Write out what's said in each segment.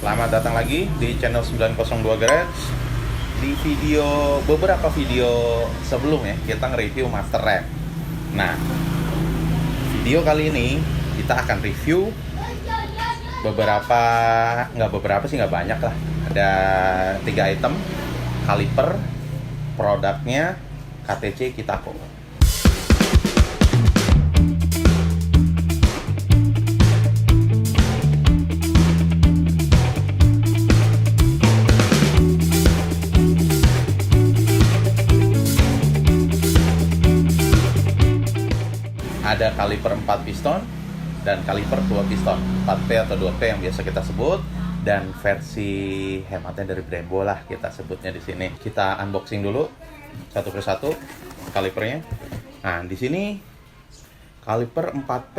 Selamat datang lagi di channel 902 Garage. Di beberapa video sebelumnya kita nge-review Master Ramp. Nah, video kali ini kita akan review nggak banyak lah. Ada 3 item kaliper produknya KTC Kitako. Ada kaliper 4 piston dan kaliper 2 piston, 4P atau 2P yang biasa kita sebut, dan versi hematnya dari Brembo lah kita sebutnya di sini. Kita unboxing dulu satu persatu kalipernya. Nah, di sini kaliper 4P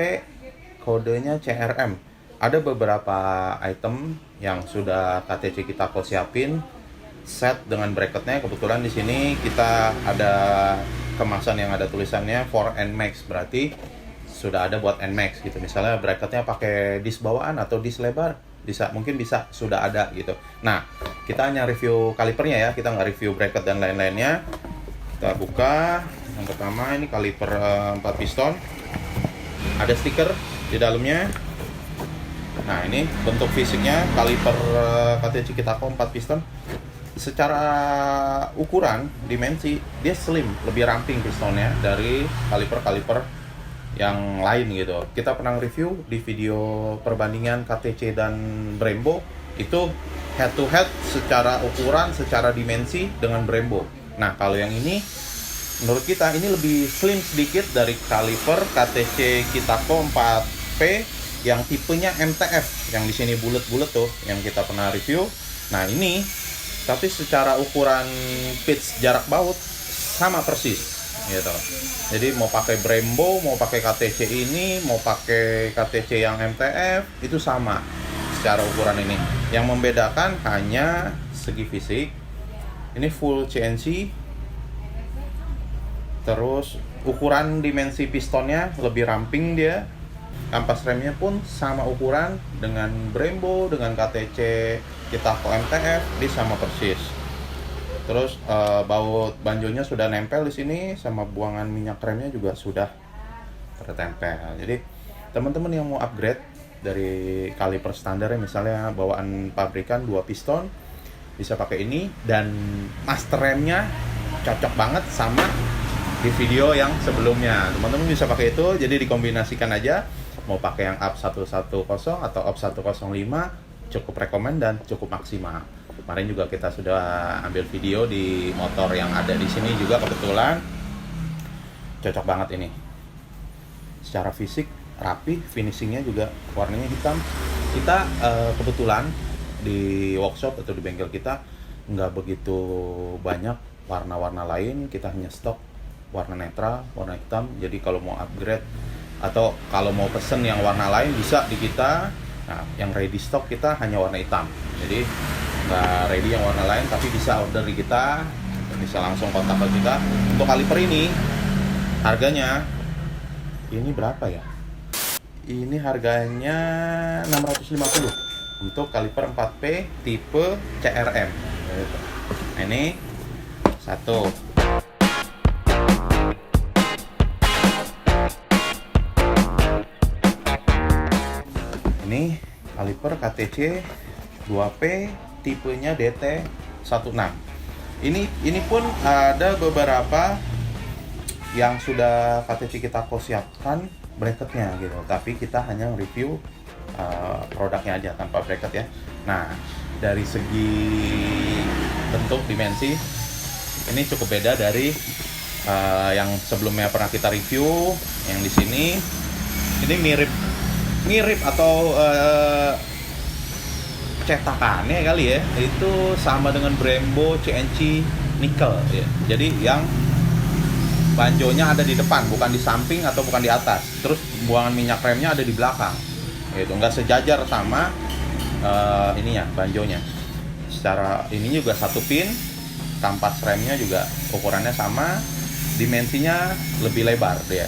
kodenya CRM. Ada beberapa item yang sudah KTC Kitako siapin set dengan bracketnya. Kebetulan di sini kita ada kemasan yang ada tulisannya for NMAX, berarti sudah ada buat NMAX gitu. Misalnya bracketnya pakai dis bawaan atau dis lebar, mungkin bisa sudah ada gitu. Nah, kita hanya review kalipernya ya, kita nggak review bracket dan lain-lainnya. Kita buka. Yang pertama ini kaliper 4 piston, ada stiker di dalamnya. Nah, ini bentuk fisiknya kaliper KTC Kitako 4 piston. Secara ukuran, dimensi, dia slim, lebih ramping pistonnya dari kaliper-kaliper yang lain gitu. Kita pernah review di video perbandingan KTC dan Brembo, itu head to head secara ukuran, secara dimensi dengan Brembo. Nah, kalau yang ini, menurut kita ini lebih slim sedikit dari kaliper KTC Kitako 4P yang tipenya MTF, yang di sini bulat-bulat tuh, yang kita pernah review. Nah, ini tapi secara ukuran pitch jarak baut sama persis gitu. Jadi mau pakai Brembo, mau pakai KTC ini, mau pakai KTC yang MTF, itu sama secara ukuran ini. Yang membedakan hanya segi fisik. Ini full CNC. Terus ukuran dimensi pistonnya lebih ramping dia. Kampas remnya pun sama ukuran dengan Brembo, dengan KTC Kitako MTF, dia sama persis. Terus baut banjonya sudah nempel di sini, sama buangan minyak remnya juga sudah tertempel. Jadi teman-teman yang mau upgrade dari kaliper standar, misalnya bawaan pabrikan 2 piston, bisa pakai ini. Dan master remnya cocok banget sama di video yang sebelumnya. Teman-teman bisa pakai itu, jadi dikombinasikan aja. Mau pakai yang up 110 atau up 105, cukup rekomend dan cukup maksimal. Kemarin juga kita sudah ambil video di motor yang ada di sini juga, kebetulan cocok banget ini. Secara fisik rapi, finishingnya juga warnanya hitam. Kita kebetulan di workshop atau di bengkel kita nggak begitu banyak warna-warna lain, kita hanya stok warna netral, warna hitam. Jadi kalau mau upgrade atau kalau mau pesen yang warna lain bisa di kita. Nah, yang ready stock kita hanya warna hitam. Jadi nggak ready yang warna lain, tapi bisa order di kita, bisa langsung kontak ke kita. Untuk kaliper ini harganya ini berapa ya? Ini harganya 650 untuk kaliper 4P tipe CRM. Nah, ini satu. Ini kaliper KTC 2P tipenya DT16. Ini pun ada beberapa yang sudah KTC Kitako siapkan bracketnya gitu, tapi kita hanya review produknya aja tanpa bracket ya. Nah, dari segi bentuk dimensi ini cukup beda dari yang sebelumnya pernah kita review. Yang di sini ini mirip atau cetakannya kali ya, itu sama dengan Brembo CNC nickel ya. Jadi yang banjonya ada di depan, bukan di samping atau bukan di atas. Terus buangan minyak remnya ada di belakang. Itu nggak sejajar sama ininya, banjonya. Secara ini juga satu pin, kampas remnya juga ukurannya sama, dimensinya lebih lebar dia.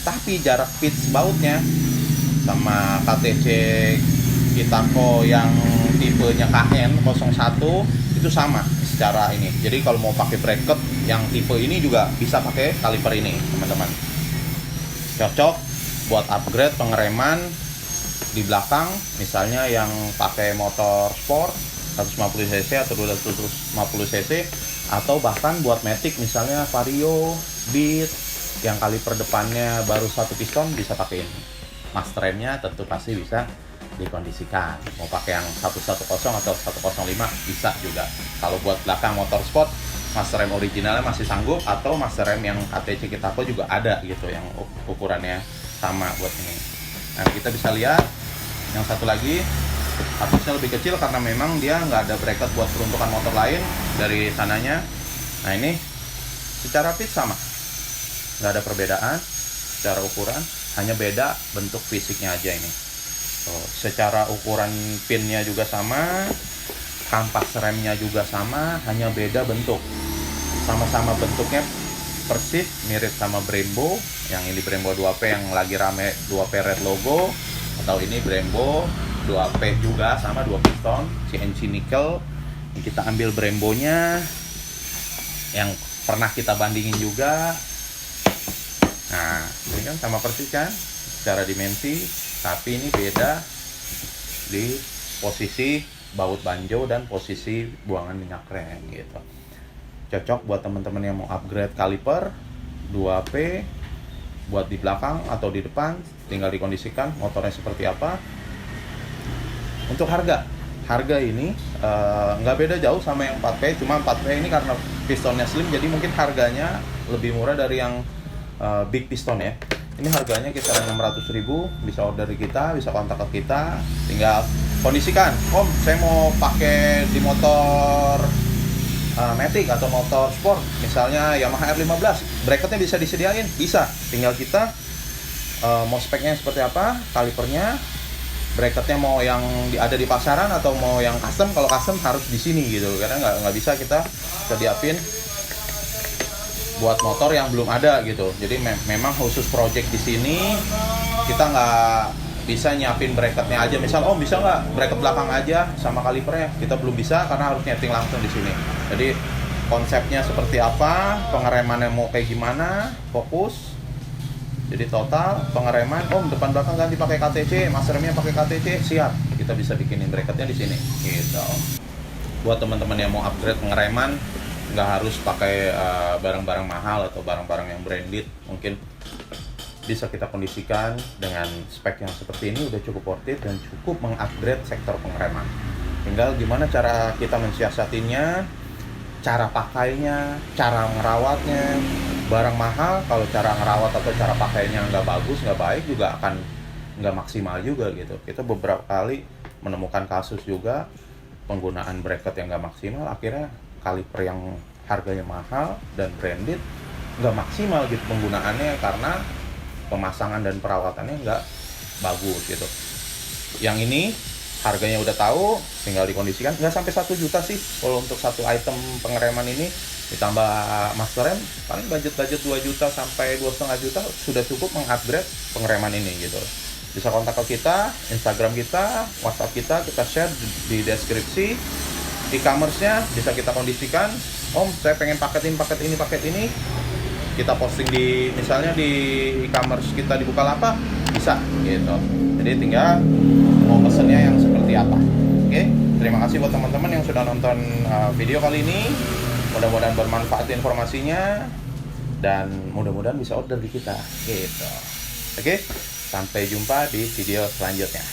Tapi jarak pitch bautnya sama KTC Kitako yang tipenya KN01 itu sama secara ini. Jadi kalau mau pakai bracket yang tipe ini juga bisa pakai kaliper ini, teman-teman. Cocok buat upgrade pengereman di belakang, misalnya yang pakai motor sport 150 cc atau 250 cc, atau bahkan buat Matic misalnya Vario, Beat yang kaliper depannya baru satu piston bisa pakai ini. Master remnya tentu pasti bisa dikondisikan, mau pakai yang 110 atau 105 bisa juga. Kalau buat belakang motor sport, master rem originalnya masih sanggup, atau master rem yang ATC Kitaco juga ada gitu yang ukurannya sama buat ini. Nah, kita bisa lihat yang satu lagi harusnya lebih kecil karena memang dia nggak ada bracket buat peruntukan motor lain dari sananya. Nah, ini secara fit sama, nggak ada perbedaan secara ukuran, hanya beda bentuk fisiknya aja ini. Secara ukuran pinnya juga sama, kampas remnya juga sama, hanya beda bentuk. Sama-sama bentuknya persis mirip sama Brembo, yang ini Brembo 2P yang lagi rame 2P red logo, atau ini Brembo 2P juga sama 2 piston CNC nickel. Kita ambil Brembonya yang pernah kita bandingin juga. Nah, ini kan sama persis kan secara dimensi, tapi ini beda di posisi baut banjo dan posisi buangan minyak rem gitu. Cocok buat teman-teman yang mau upgrade kaliper 2P buat di belakang atau di depan, tinggal dikondisikan motornya seperti apa. Untuk harga ini nggak beda jauh sama yang 4P, cuma 4P ini karena pistonnya slim jadi mungkin harganya lebih murah dari yang big piston ya. Ini harganya kisaran 600.000, bisa order di kita, bisa kontak ke kita, tinggal kondisikan. Om, saya mau pakai di motor Matic atau motor sport, misalnya Yamaha R15, bracketnya bisa disediain, bisa. Tinggal kita mau speknya seperti apa, kalipernya, bracketnya mau yang ada di pasaran atau mau yang custom. Kalau custom harus di sini gitu, karena nggak bisa kita sediain buat motor yang belum ada gitu. Jadi memang khusus project di sini kita nggak bisa nyiapin bracketnya aja. Misal, oh bisa nggak bracket belakang aja sama kalipernya? Kita belum bisa karena harus nyeting langsung di sini. Jadi konsepnya seperti apa, pengeremannya mau kayak gimana, fokus. Jadi total pengereman, oh depan belakang ganti pakai KTC, master remnya pakai KTC, siap. Kita bisa bikinin bracketnya di sini. Gitu. Buat teman-teman yang mau upgrade pengereman, nggak harus pakai barang-barang mahal atau barang-barang yang branded, mungkin bisa kita kondisikan dengan spek yang seperti ini udah cukup worth it dan cukup mengupgrade sektor pengereman. Tinggal gimana cara kita mensiasatinya, cara pakainya, cara ngerawatnya. Barang mahal kalau cara ngerawat atau cara pakainya nggak bagus, nggak baik, juga akan nggak maksimal juga gitu. Kita beberapa kali menemukan kasus juga penggunaan bracket yang nggak maksimal, akhirnya kaliper yang harganya mahal dan branded nggak maksimal gitu penggunaannya karena pemasangan dan perawatannya nggak bagus gitu. Yang ini harganya udah tahu, tinggal dikondisikan, nggak sampai 1 juta sih kalau untuk satu item pengereman ini, ditambah master rem paling budget 2 juta sampai 2,5 juta sudah cukup mengupgrade pengereman ini gitu. Bisa kontak ke kita, Instagram kita, WhatsApp kita share di deskripsi. E-commerce-nya bisa kita kondisikan. Om, saya pengen paket ini. Kita posting di misalnya di e-commerce kita di Bukalapak, bisa gitu. Jadi tinggal mau pesennya yang seperti apa. Oke, terima kasih buat teman-teman yang sudah nonton video kali ini. Mudah-mudahan bermanfaat informasinya dan mudah-mudahan bisa order di kita gitu. Oke, sampai jumpa di video selanjutnya.